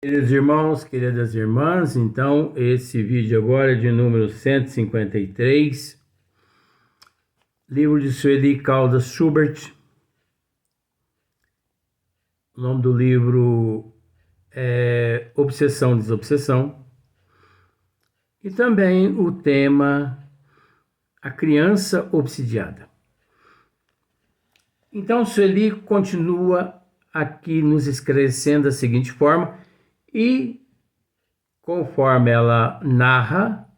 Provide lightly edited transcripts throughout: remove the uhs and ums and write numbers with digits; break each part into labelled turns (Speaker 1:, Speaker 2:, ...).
Speaker 1: Queridos irmãos, queridas irmãs, então esse vídeo agora é de número 153, livro de Sueli Caldas Schubert. O nome do livro é Obsessão, Desobsessão. E também o tema A Criança Obsidiada. Então Sueli continua aqui nos esclarecendo da seguinte forma, e conforme ela narra,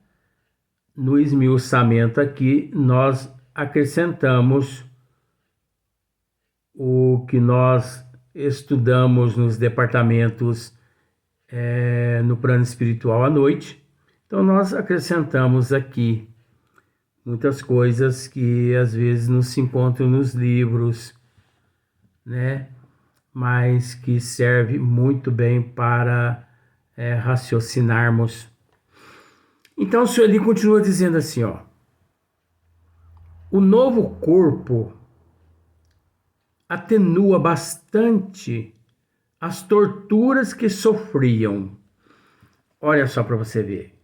Speaker 1: no esmiuçamento aqui, nós acrescentamos o que nós estudamos nos departamentos no plano espiritual à noite. Então, nós acrescentamos aqui muitas coisas que às vezes não se encontram nos livros, né? Mas que serve muito bem para raciocinarmos. Então, o senhor ali continua dizendo assim, ó. O novo corpo atenua bastante as torturas que sofriam. Olha só para você ver.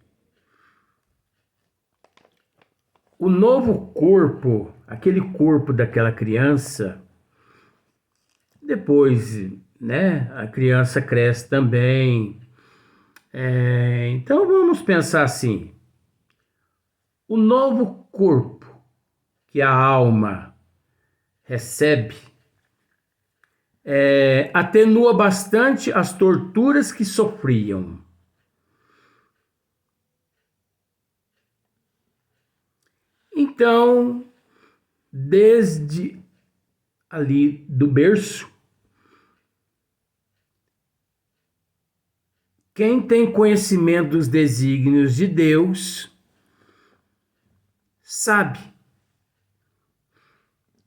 Speaker 1: O novo corpo, aquele corpo daquela criança, depois, né, a criança cresce também. Então vamos pensar assim. O novo corpo que a alma recebe atenua bastante as torturas que sofriam. Então, desde ali do berço, quem tem conhecimento dos desígnios de Deus sabe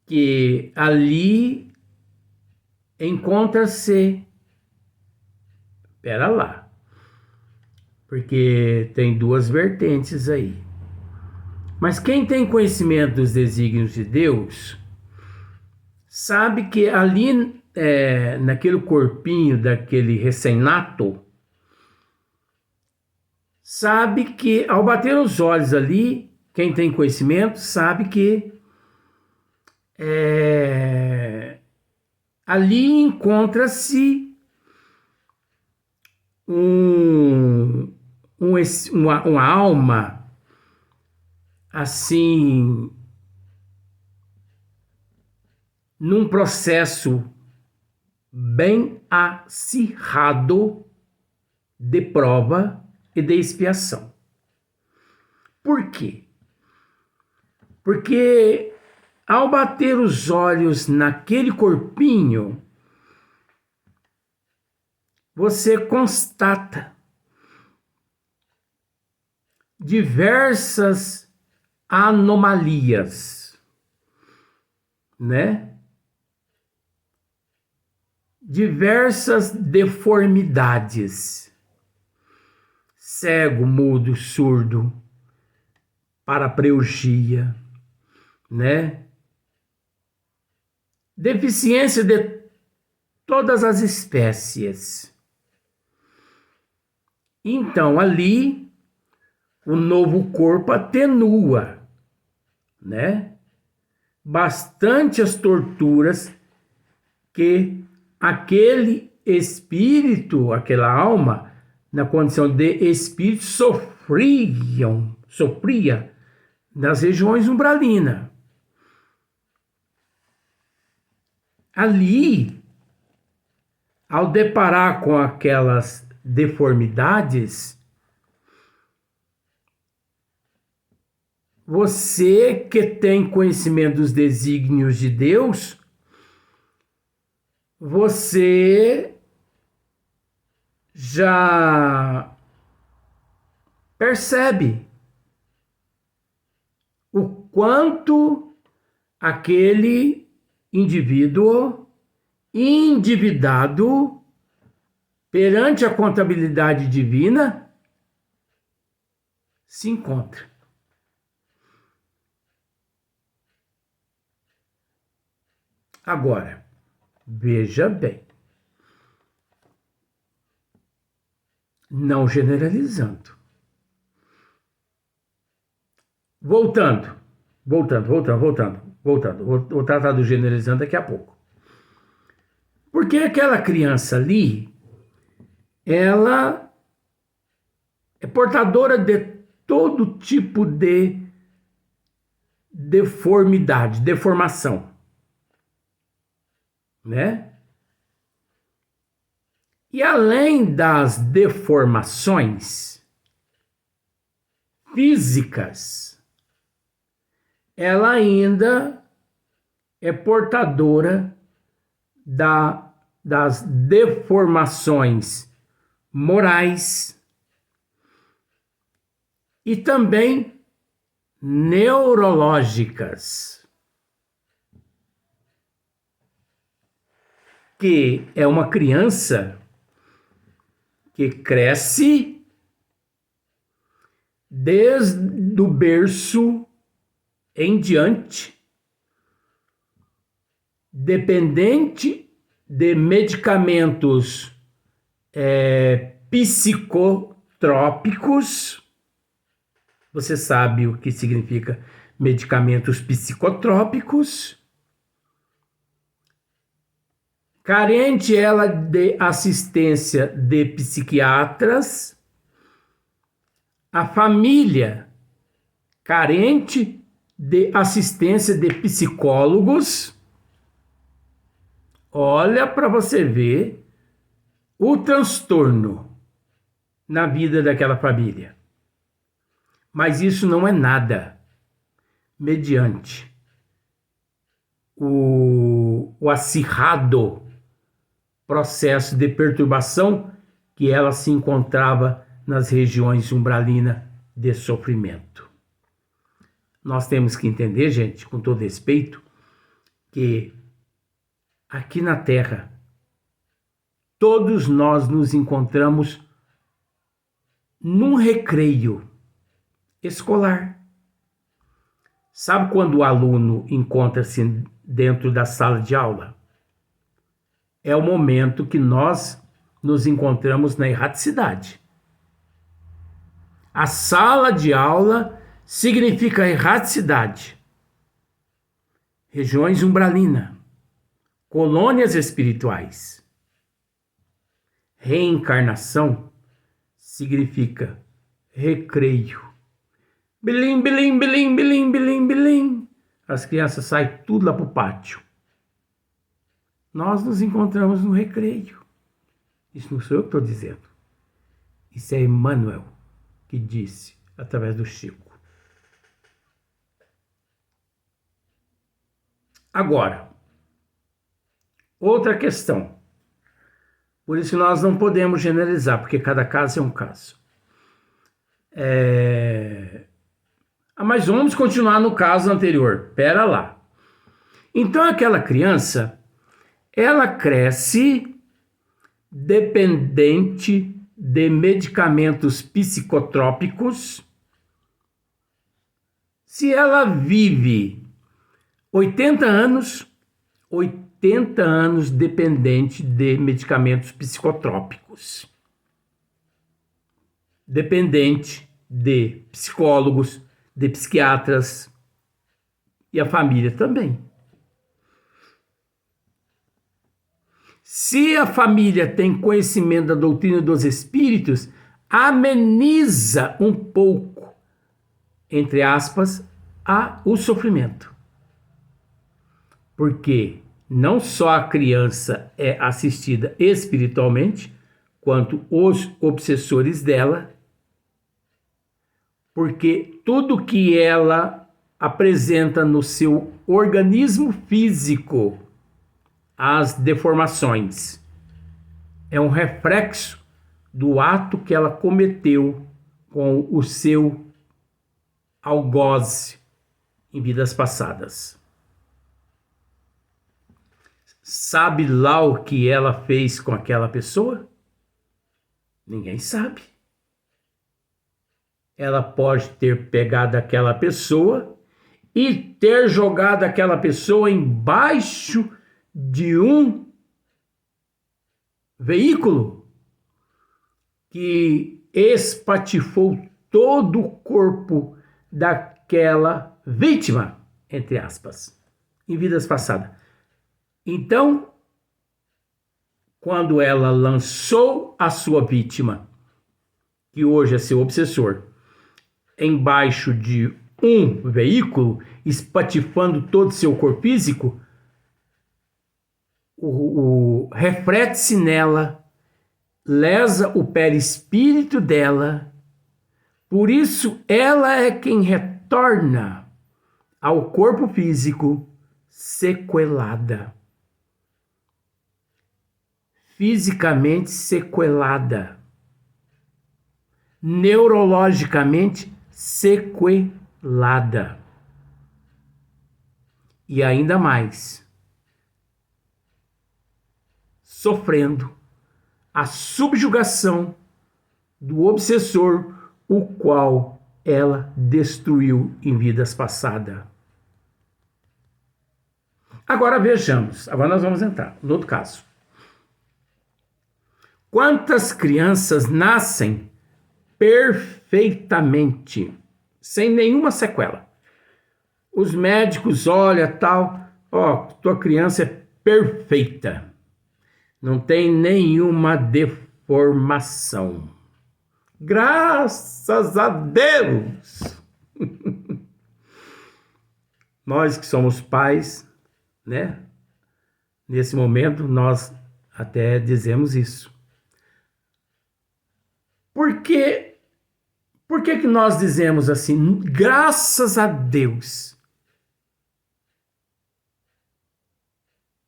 Speaker 1: que ali encontra-se, pera lá, porque tem duas vertentes aí. Mas quem tem conhecimento dos desígnios de Deus sabe que ali, naquele corpinho daquele recém-nato, sabe que ao bater os olhos ali, quem tem conhecimento sabe que ali encontra-se uma alma assim, num processo bem acirrado de prova e de expiação. Por quê? Porque ao bater os olhos naquele corpinho, você constata diversas anomalias, né? Diversas deformidades. Cego, mudo, surdo, paraplegia, né? Deficiência de todas as espécies. Então, ali, o novo corpo atenua, né? Bastante as torturas que aquele espírito, aquela alma, na condição de espírito, sofria nas regiões umbralinas. Ali, ao deparar com aquelas deformidades, você que tem conhecimento dos desígnios de Deus, você já percebe o quanto aquele indivíduo endividado perante a contabilidade divina se encontra. Agora, veja bem. não generalizando. Voltando. Vou tratar do generalizando daqui a pouco. Porque aquela criança ali, ela é portadora de todo tipo de deformidade, deformação, né? E além das deformações físicas, ela ainda é portadora das deformações morais e também neurológicas, que é uma criança que cresce desde o berço em diante, dependente de medicamentos psicotrópicos. Você sabe o que significa medicamentos psicotrópicos. Carente ela de assistência de psiquiatras. A família carente de assistência de psicólogos. Olha para você ver o transtorno na vida daquela família. Mas isso não é nada mediante o acirrado processo de perturbação que ela se encontrava nas regiões umbralinas de sofrimento. Nós temos que entender, gente, com todo respeito, que aqui na Terra, todos nós nos encontramos num recreio escolar. Sabe quando o aluno encontra-se dentro da sala de aula? É o momento que nós nos encontramos na erraticidade. A sala de aula significa erraticidade. Regiões umbralinas, colônias espirituais. Reencarnação significa recreio. Bilim, bilim, bilim, bilim, bilim, bilim. As crianças saem tudo lá para o pátio. Nós nos encontramos no recreio. Isso não sou eu que estou dizendo. Isso é Emmanuel que disse através do Chico. Agora, outra questão. Por isso que nós não podemos generalizar, porque cada caso é um caso. Mas vamos continuar no caso anterior. Pera lá. Então aquela criança, ela cresce dependente de medicamentos psicotrópicos. Se ela vive 80 anos dependente de medicamentos psicotrópicos. Dependente de psicólogos, de psiquiatras e a família também. Se a família tem conhecimento da doutrina dos espíritos, ameniza um pouco, entre aspas, o sofrimento. Porque não só a criança é assistida espiritualmente, quanto os obsessores dela, porque tudo que ela apresenta no seu organismo físico, as deformações, é um reflexo do ato que ela cometeu com o seu algoz em vidas passadas. Sabe lá o que ela fez com aquela pessoa? Ninguém sabe. Ela pode ter pegado aquela pessoa e ter jogado aquela pessoa embaixo de um veículo que espatifou todo o corpo daquela vítima, entre aspas, em vidas passadas. Então, quando ela lançou a sua vítima, que hoje é seu obsessor, embaixo de um veículo, espatifando todo o seu corpo físico, reflete-se nela, lesa o perispírito dela. Por isso, ela é quem retorna ao corpo físico sequelada. Fisicamente sequelada. Neurologicamente sequelada. E ainda mais, sofrendo a subjugação do obsessor, o qual ela destruiu em vidas passadas. Agora vejamos, agora nós vamos entrar no outro caso. Quantas crianças nascem perfeitamente, sem nenhuma sequela? Os médicos olham tal, tua criança é perfeita, não tem nenhuma deformação. Graças a Deus! Nós que somos pais, né? Nesse momento, nós até dizemos isso. Por que nós dizemos assim? Graças a Deus.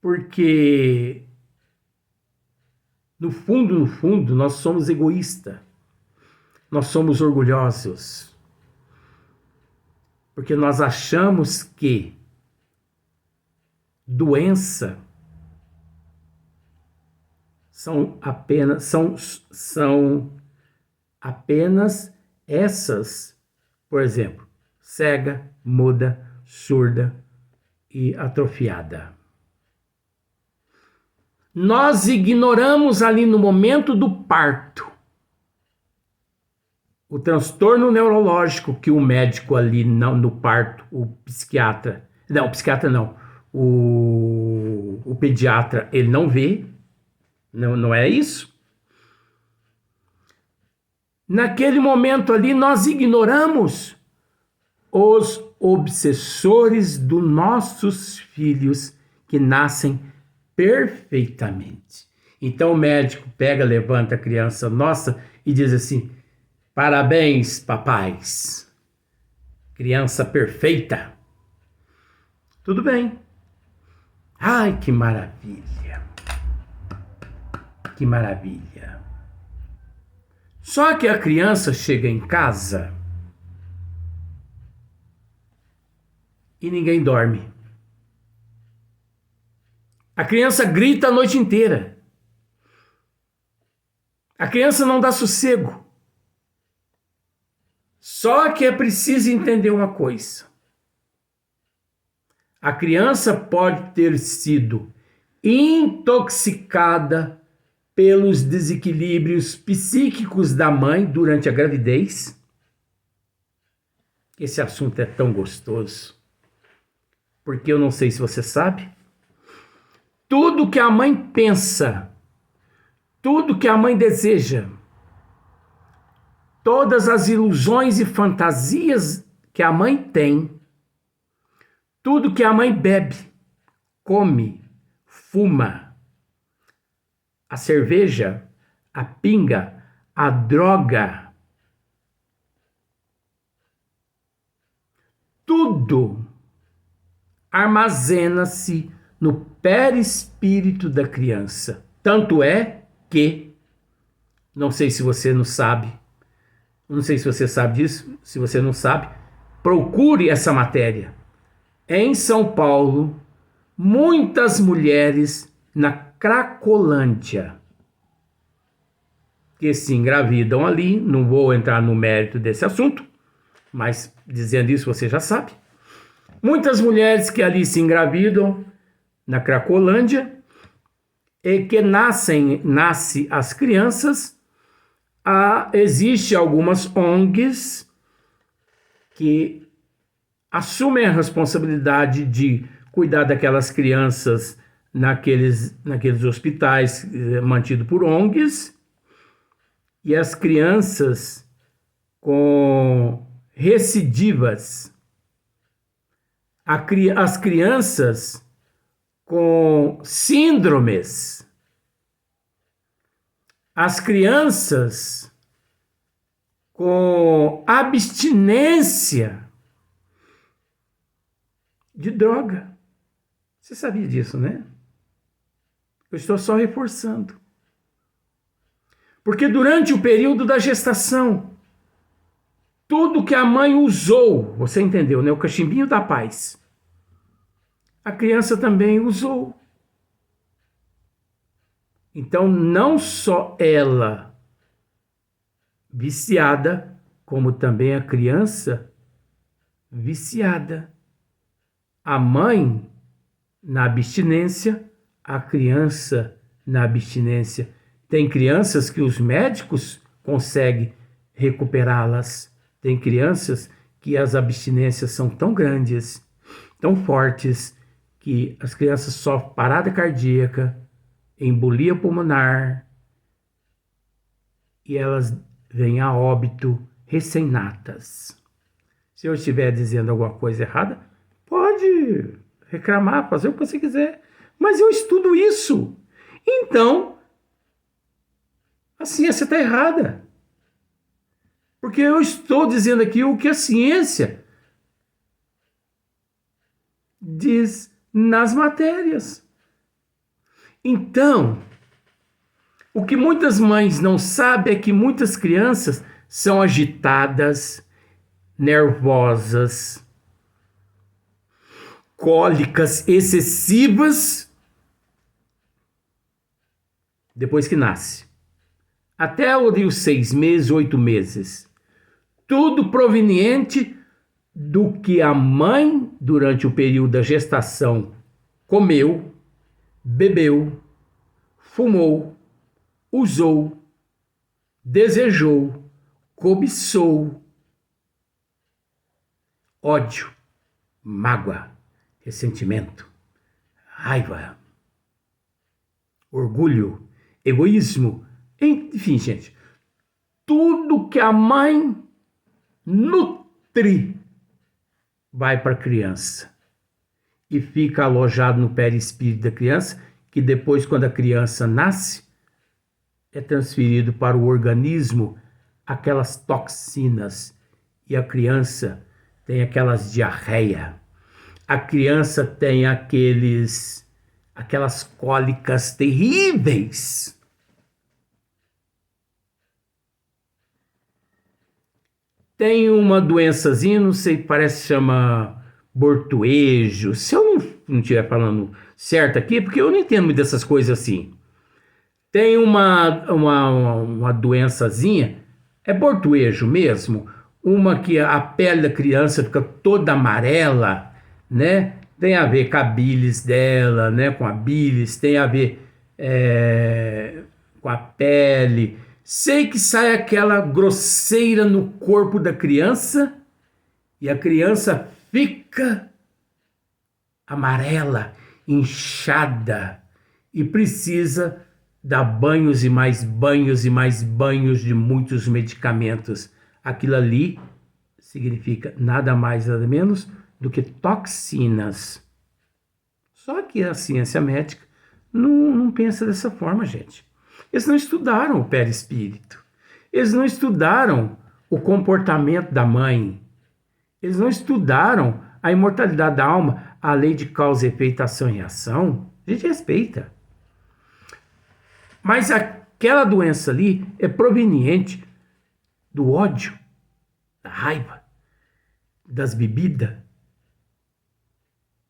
Speaker 1: Porque, no fundo, nós somos egoístas. Nós somos orgulhosos. Porque nós achamos que doença são apenas essas, por exemplo, cega, muda, surda e atrofiada. Nós ignoramos ali no momento do parto o transtorno neurológico que o médico ali no parto, o pediatra, ele não vê, não é isso? Naquele momento ali nós ignoramos os obsessores dos nossos filhos que nascem perfeitamente. Então o médico pega, levanta a criança nossa e diz assim: parabéns, papais, criança perfeita. Tudo bem. Ai, que maravilha. Que maravilha. Só que a criança chega em casa e ninguém dorme. A criança grita a noite inteira. A criança não dá sossego. Só que é preciso entender uma coisa. A criança pode ter sido intoxicada pelos desequilíbrios psíquicos da mãe durante a gravidez. Esse assunto é tão gostoso, porque eu não sei se você sabe, tudo que a mãe pensa, tudo que a mãe deseja, todas as ilusões e fantasias que a mãe tem, tudo que a mãe bebe, come, fuma, a cerveja, a pinga, a droga, tudo armazena-se no perispírito da criança. Tanto é que, não sei se você não sabe, não sei se você sabe disso, se você não sabe, procure essa matéria. Em São Paulo, muitas mulheres na Cracolândia que se engravidam ali, não vou entrar no mérito desse assunto, mas dizendo isso você já sabe. Muitas mulheres que ali se engravidam na Cracolândia e que nascem as crianças, Existe algumas ONGs que assumem a responsabilidade de cuidar daquelas crianças naqueles hospitais mantidos por ONGs, e as crianças com recidivas, as crianças com síndromes, as crianças com abstinência de droga. Você sabia disso, né? Eu estou só reforçando. Porque durante o período da gestação, tudo que a mãe usou, você entendeu, né? O cachimbinho da paz, a criança também usou. Então, não só ela viciada, como também a criança viciada. A mãe na abstinência, a criança na abstinência. Tem crianças que os médicos conseguem recuperá-las. Tem crianças que as abstinências são tão grandes, tão fortes, que as crianças sofrem parada cardíaca, embolia pulmonar, e elas vêm a óbito recém-natas. Se eu estiver dizendo alguma coisa errada, pode reclamar, fazer o que você quiser. Mas eu estudo isso. Então, a ciência está errada. Porque eu estou dizendo aqui o que a ciência diz nas matérias. Então, o que muitas mães não sabem é que muitas crianças são agitadas, nervosas, cólicas excessivas depois que nasce. Até os 6 meses, 8 meses. Tudo proveniente do que a mãe, durante o período da gestação, comeu, bebeu, fumou, usou, desejou, cobiçou. Ódio, mágoa, ressentimento, raiva, orgulho, egoísmo, enfim, gente, tudo que a mãe nutre vai para a criança e fica alojado no perispírito da criança, que depois, quando a criança nasce, é transferido para o organismo aquelas toxinas, e a criança tem aquelas diarreia, a criança tem aquelas cólicas terríveis. Tem uma doençazinha, não sei, parece que chama bortuejo. Se eu não estiver falando certo aqui, porque eu não entendo muito dessas coisas assim. Tem uma doençazinha, é bortuejo mesmo, uma que a pele da criança fica toda amarela, né? Tem a ver com a bilis dela, né? Com a bilis, tem a ver com a pele. Sei que sai aquela grosseira no corpo da criança e a criança fica amarela, inchada e precisa dar banhos e mais banhos e mais banhos de muitos medicamentos. Aquilo ali significa nada mais, nada menos do que toxinas. Só que a ciência médica não pensa dessa forma, gente. Eles não estudaram o perispírito. Eles não estudaram o comportamento da mãe. Eles não estudaram a imortalidade da alma, a lei de causa, efeito, ação e reação. A gente respeita. Mas aquela doença ali é proveniente do ódio, da raiva, das bebidas,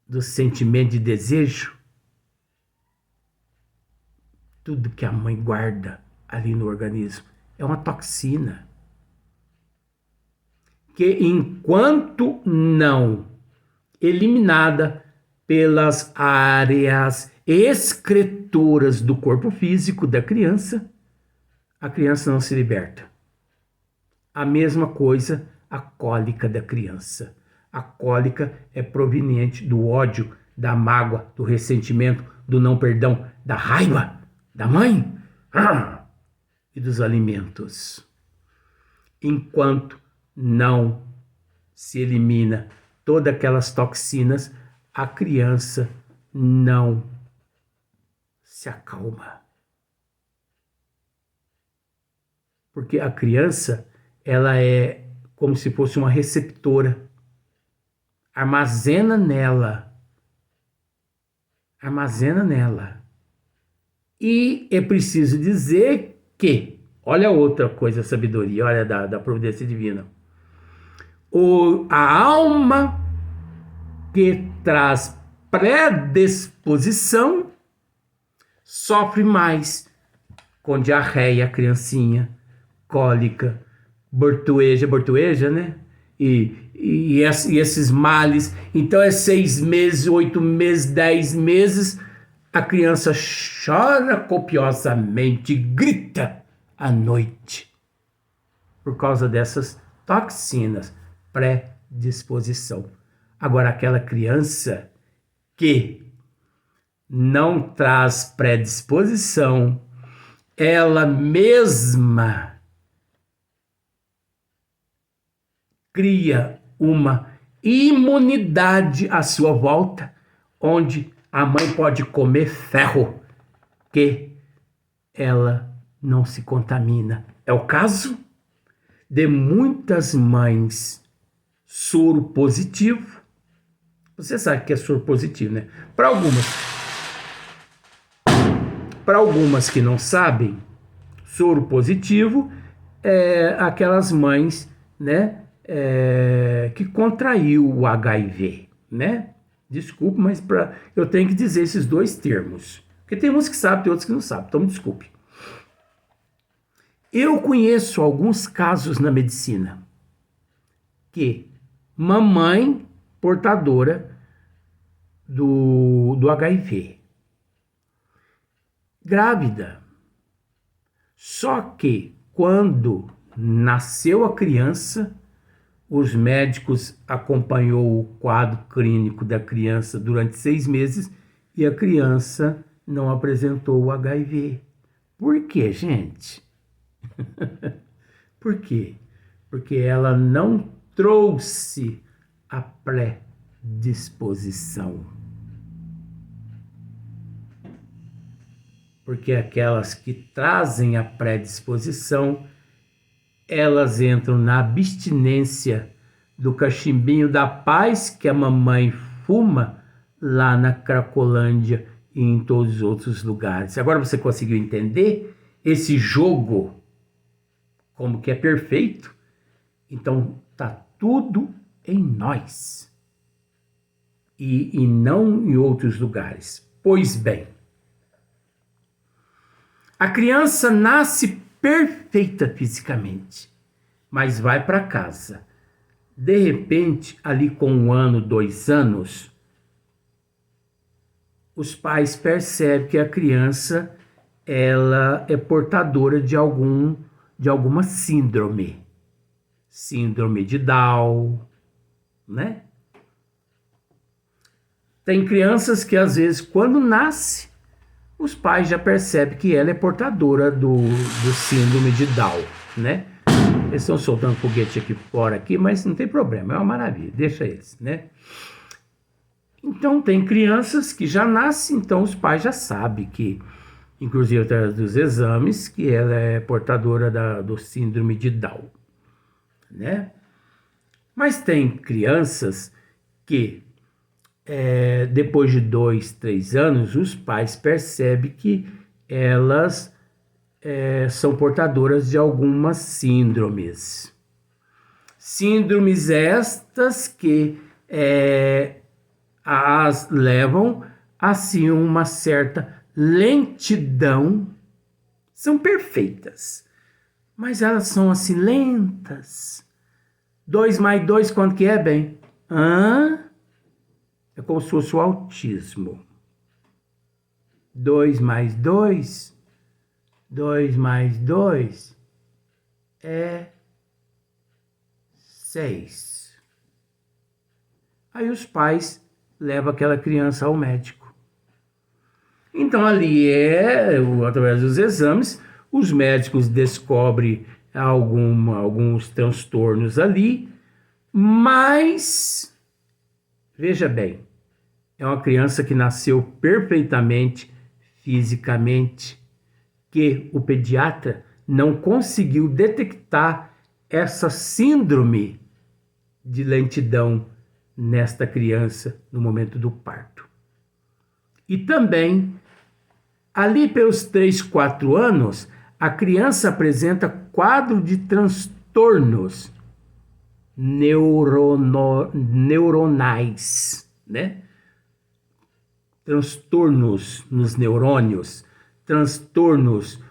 Speaker 1: do sentimento de desejo. Tudo que a mãe guarda ali no organismo é uma toxina que, enquanto não eliminada pelas áreas excretoras do corpo físico da criança, a criança não se liberta. A mesma coisa, a cólica da criança. A cólica é proveniente do ódio, da mágoa, do ressentimento, do não perdão, da raiva da mãe e dos alimentos. Enquanto não se elimina todas aquelas toxinas, a criança não se acalma. Porque a criança, ela é como se fosse uma receptora. Armazena nela. E é preciso dizer que, olha outra coisa, a sabedoria, olha da providência divina. A alma que traz predisposição sofre mais com diarreia, criancinha, cólica, bortueja, né? E esses males. Então é 6 meses, 8 meses, 10 meses, a criança chora copiosamente, grita à noite, por causa dessas toxinas, predisposição. Agora, aquela criança que não traz predisposição, ela mesma cria uma imunidade à sua volta, onde a mãe pode comer ferro, que ela não se contamina. É o caso de muitas mães soro positivo. Você sabe que é soro positivo, né? Para algumas que não sabem, soro positivo é aquelas mães, né, que contraiu o HIV, né? Desculpe, mas eu tenho que dizer esses dois termos. Porque tem uns que sabem, tem outros que não sabem, então me desculpe. Eu conheço alguns casos na medicina que mamãe portadora do HIV, grávida, só que quando nasceu a criança, os médicos acompanhou o quadro clínico da criança durante 6 meses e a criança não apresentou o HIV. Por quê, gente? Por quê? Porque ela não trouxe a predisposição. Porque aquelas que trazem a predisposição, elas entram na abstinência do cachimbinho da paz que a mamãe fuma lá na Cracolândia e em todos os outros lugares. Agora você conseguiu entender esse jogo, como que é perfeito? Então tá tudo em nós e não em outros lugares. Pois bem, a criança nasce perfeita fisicamente, mas vai para casa. De repente, ali com 1 ano, 2 anos, os pais percebem que a criança ela é portadora de alguma síndrome. Síndrome de Down, né? Tem crianças que às vezes quando nasce, os pais já percebem que ela é portadora do síndrome de Down, né? Eles estão soltando foguete aqui fora, aqui, mas não tem problema, é uma maravilha, deixa eles, né? Então, tem crianças que já nascem, então os pais já sabem que, inclusive através dos exames, que ela é portadora do síndrome de Down, né? Mas tem crianças que, depois de 2, 3 anos, os pais percebem que elas são portadoras de algumas síndromes. Síndromes estas que as levam assim uma certa lentidão. São perfeitas, mas elas são assim lentas. 2 mais 2, quanto que é, bem? É como se fosse o autismo. 2 mais 2 2 mais 2 é 6. Aí os pais levam aquela criança ao médico. Então ali através dos exames, os médicos descobrem alguns transtornos ali, mas, veja bem, é uma criança que nasceu perfeitamente fisicamente, que o pediatra não conseguiu detectar essa síndrome de lentidão nesta criança no momento do parto. E também, ali pelos 3, 4 anos, a criança apresenta quadro de transtornos neuronais, né? Transtornos nos neurônios, transtornos,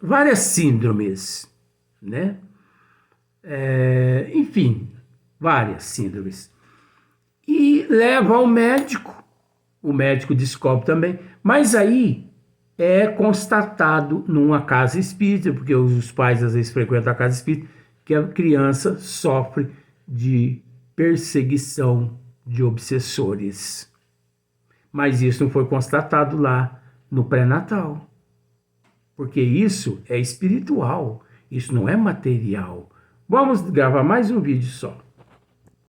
Speaker 1: várias síndromes, né? Enfim, várias síndromes. E leva ao médico, o médico descobre também, mas aí é constatado numa casa espírita, porque os pais às vezes frequentam a casa espírita, que a criança sofre de perseguição de obsessores. Mas isso não foi constatado lá no pré-natal, porque isso é espiritual, isso não é material. Vamos gravar mais um vídeo só.